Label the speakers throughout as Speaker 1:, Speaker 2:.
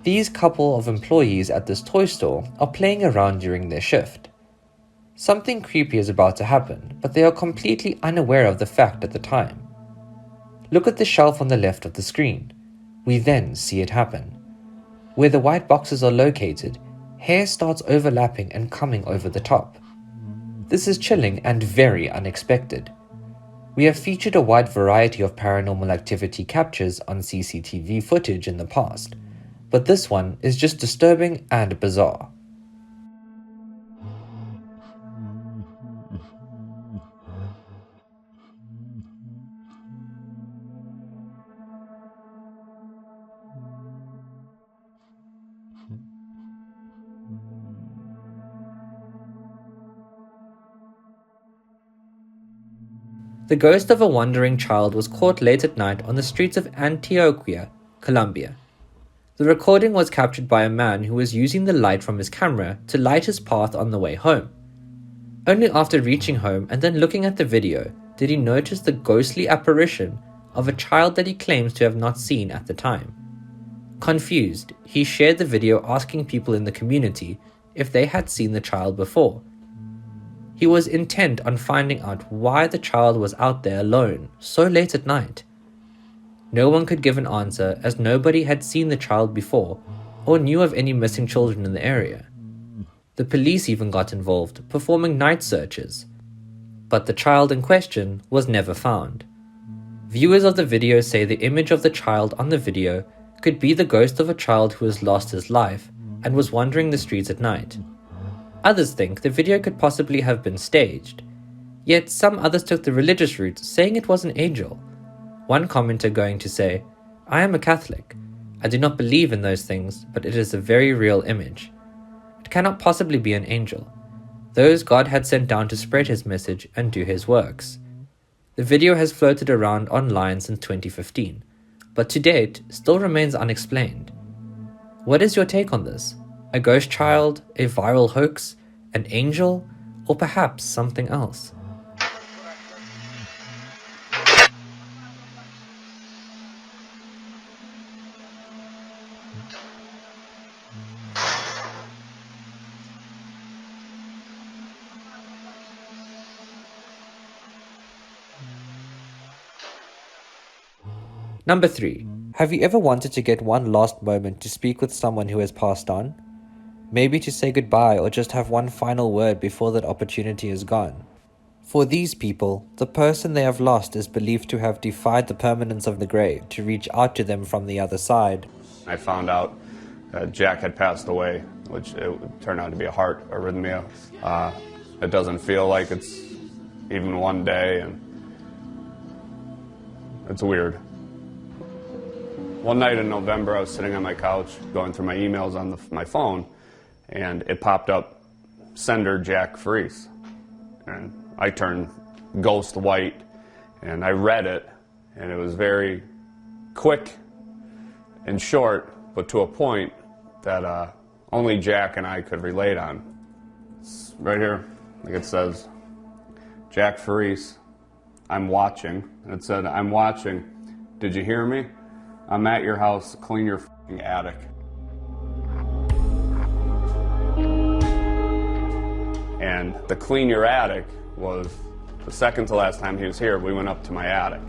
Speaker 1: These couple of employees at this toy store are playing around during their shift. Something creepy is about to happen, but they are completely unaware of the fact at the time. Look at the shelf on the left of the screen. We then see it happen. Where the white boxes are located, hair starts overlapping and coming over the top. This is chilling and very unexpected. We have featured a wide variety of paranormal activity captures on CCTV footage in the past, but this one is just disturbing and bizarre. The ghost of a wandering child was caught late at night on the streets of Antioquia, Colombia. The recording was captured by a man who was using the light from his camera to light his path on the way home. Only after reaching home and then looking at the video did he notice the ghostly apparition of a child that he claims to have not seen at the time. Confused, he shared the video asking people in the community if they had seen the child before. He was intent on finding out why the child was out there alone so late at night. No one could give an answer as nobody had seen the child before or knew of any missing children in the area. The police even got involved, performing night searches. But the child in question was never found. Viewers of the video say the image of the child on the video could be the ghost of a child who has lost his life and was wandering the streets at night. Others think the video could possibly have been staged, yet some others took the religious route, saying it was an angel. One commenter going to say, "I am a Catholic. I do not believe in those things, but it is a very real image. It cannot possibly be an angel. Those God had sent down to spread his message and do his works." The video has floated around online since 2015, but to date still remains unexplained. What is your take on this? A ghost child, a viral hoax, an angel, or perhaps something else? Number 3. Have you ever wanted to get one last moment to speak with someone who has passed on? Maybe to say goodbye or just have one final word before that opportunity is gone. For these people, the person they have lost is believed to have defied the permanence of the grave to reach out to them from the other side.
Speaker 2: I found out that Jack had passed away, which it turned out to be a heart arrhythmia. It doesn't feel like it's even one day, and it's weird. One night in November, I was sitting on my couch going through my emails on my phone, and it popped up, "Sender Jack Freese." And I turned ghost white, and I read it, and it was very quick and short, but to a point that only Jack and I could relate on. It's right here, like it says, "Jack Freese, I'm watching." And it said, "I'm watching. Did you hear me? I'm at your house. Clean your f***ing attic." And the "clean your attic" was the second to last time he was here. We went up to my attic.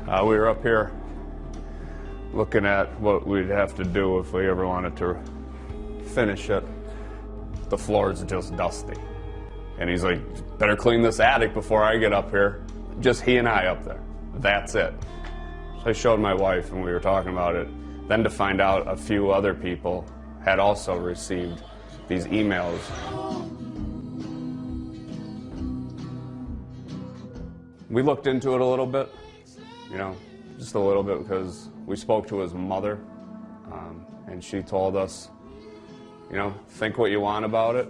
Speaker 2: We were up here looking at what we'd have to do if we ever wanted to finish it. The floor's just dusty. And he's like, "Better clean this attic before I get up here." Just he and I up there. That's it. So I showed my wife and we were talking about it. Then to find out a few other people had also received these emails. We looked into it a little bit, just a little bit, because we spoke to his mother, and she told us, think what you want about it,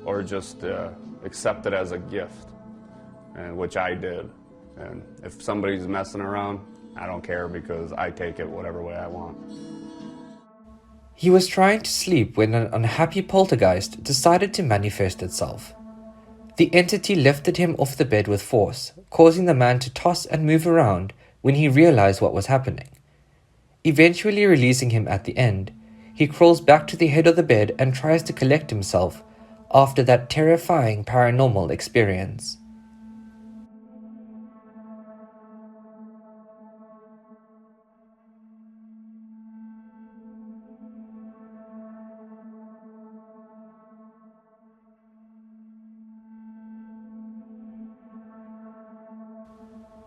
Speaker 2: or just accept it as a gift, and which I did. And if somebody's messing around, I don't care, because I take it whatever way I want.
Speaker 1: He was trying to sleep when an unhappy poltergeist decided to manifest itself. The entity lifted him off the bed with force, causing the man to toss and move around when he realized what was happening. Eventually releasing him at the end, he crawls back to the head of the bed and tries to collect himself after that terrifying paranormal experience.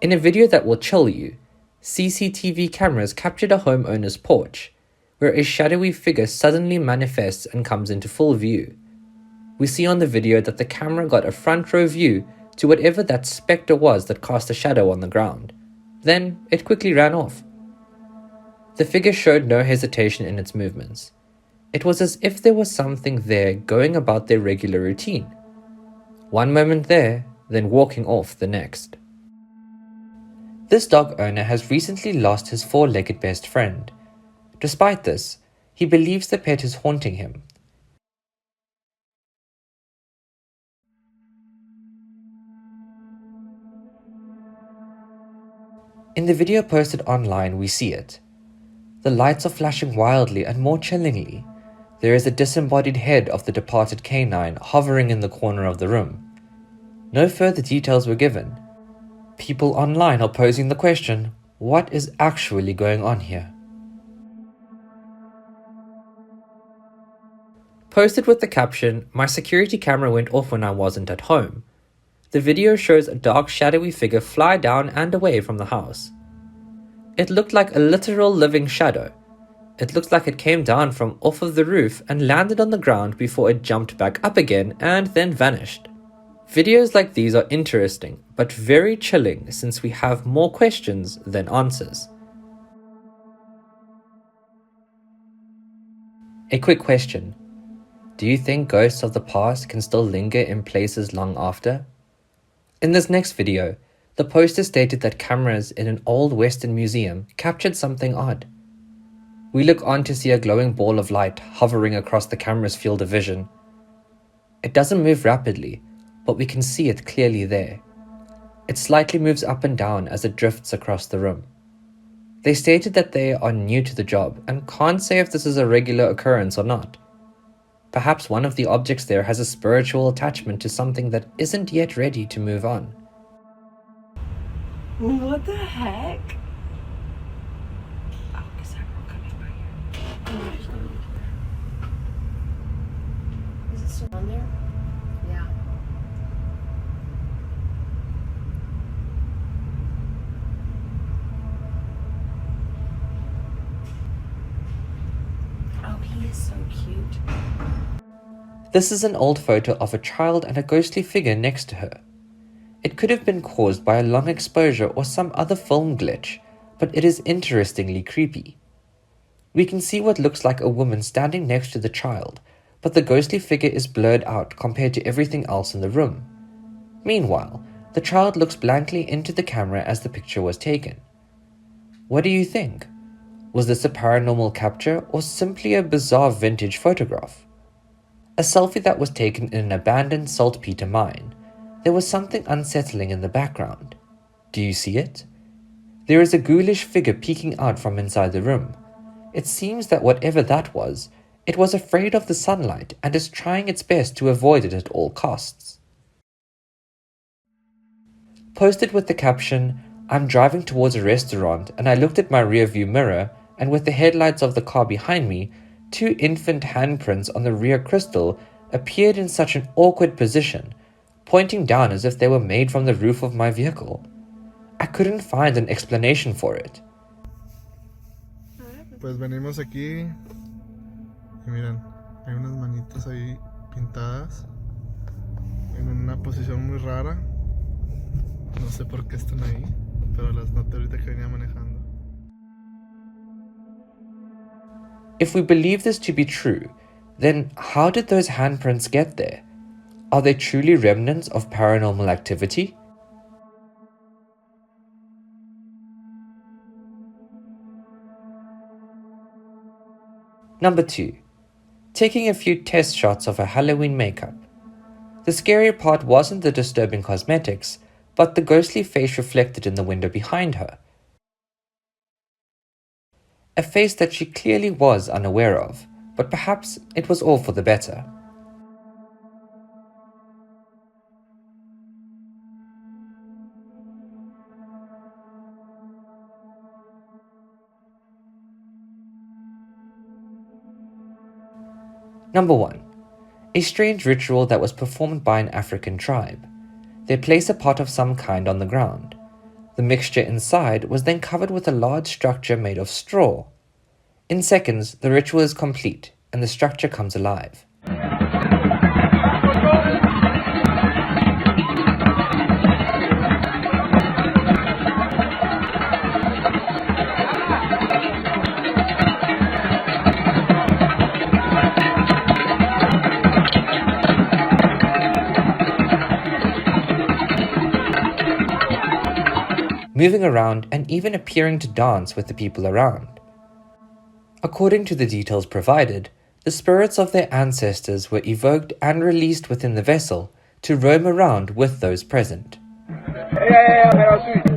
Speaker 1: In a video that will chill you, CCTV cameras captured a homeowner's porch, where a shadowy figure suddenly manifests and comes into full view. We see on the video that the camera got a front row view to whatever that spectre was that cast a shadow on the ground. Then it quickly ran off. The figure showed no hesitation in its movements. It was as if there was something there going about their regular routine. One moment there, then walking off the next. This dog owner has recently lost his four-legged best friend. Despite this, he believes the pet is haunting him. In the video posted online, we see it. The lights are flashing wildly, and more chillingly, there is a disembodied head of the departed canine hovering in the corner of the room. No further details were given. People online are posing the question, what is actually going on here? Posted with the caption, "My security camera went off when I wasn't at home." The video shows a dark shadowy figure fly down and away from the house. It looked like a literal living shadow. It looks like it came down from off of the roof and landed on the ground before it jumped back up again and then vanished. Videos like these are interesting, but very chilling since we have more questions than answers. A quick question. Do you think ghosts of the past can still linger in places long after? In this next video, the poster stated that cameras in an old Western museum captured something odd. We look on to see a glowing ball of light hovering across the camera's field of vision. It doesn't move rapidly, but we can see it clearly there. It slightly moves up and down as it drifts across the room. They stated that they are new to the job and can't say if this is a regular occurrence or not. Perhaps one of the objects there has a spiritual attachment to something that isn't yet ready to move on.
Speaker 3: What the heck? Oh, is that girl coming by here? Is it still on there? Yeah. Oh, he is so cute.
Speaker 1: This is an old photo of a child and a ghostly figure next to her. It could have been caused by a long exposure or some other film glitch, but it is interestingly creepy. We can see what looks like a woman standing next to the child, but the ghostly figure is blurred out compared to everything else in the room. Meanwhile, the child looks blankly into the camera as the picture was taken. What do you think? Was this a paranormal capture or simply a bizarre vintage photograph? A selfie that was taken in an abandoned saltpeter mine. There was something unsettling in the background. Do you see it? There is a ghoulish figure peeking out from inside the room. It seems that whatever that was, it was afraid of the sunlight and is trying its best to avoid it at all costs. Posted with the caption, "I'm driving towards a restaurant and I looked at my rearview mirror and with the headlights of the car behind me, two infant handprints on the rear crystal appeared in such an awkward position, pointing down as if they were made from the roof of my vehicle. I couldn't find an explanation for it."
Speaker 4: Pues venimos aquí y miren, hay unas manitas ahí pintadas en una posición muy rara. No sé por qué están ahí, pero las noté ahorita que venía manejando.
Speaker 1: If we believe this to be true, then how did those handprints get there? Are they truly remnants of paranormal activity? Number 2. Taking a few test shots of her Halloween makeup. The scary part wasn't the disturbing cosmetics, but the ghostly face reflected in the window behind her. A face that she clearly was unaware of. but perhaps it was all for the better. Number 1. A strange ritual that was performed by an African tribe. They place a pot of some kind on the ground. The mixture inside was then covered with a large structure made of straw. In seconds, the ritual is complete and the structure comes alive. Moving around and even appearing to dance with the people around. According to the details provided, the spirits of their ancestors were evoked and released within the vessel to roam around with those present.
Speaker 5: Pero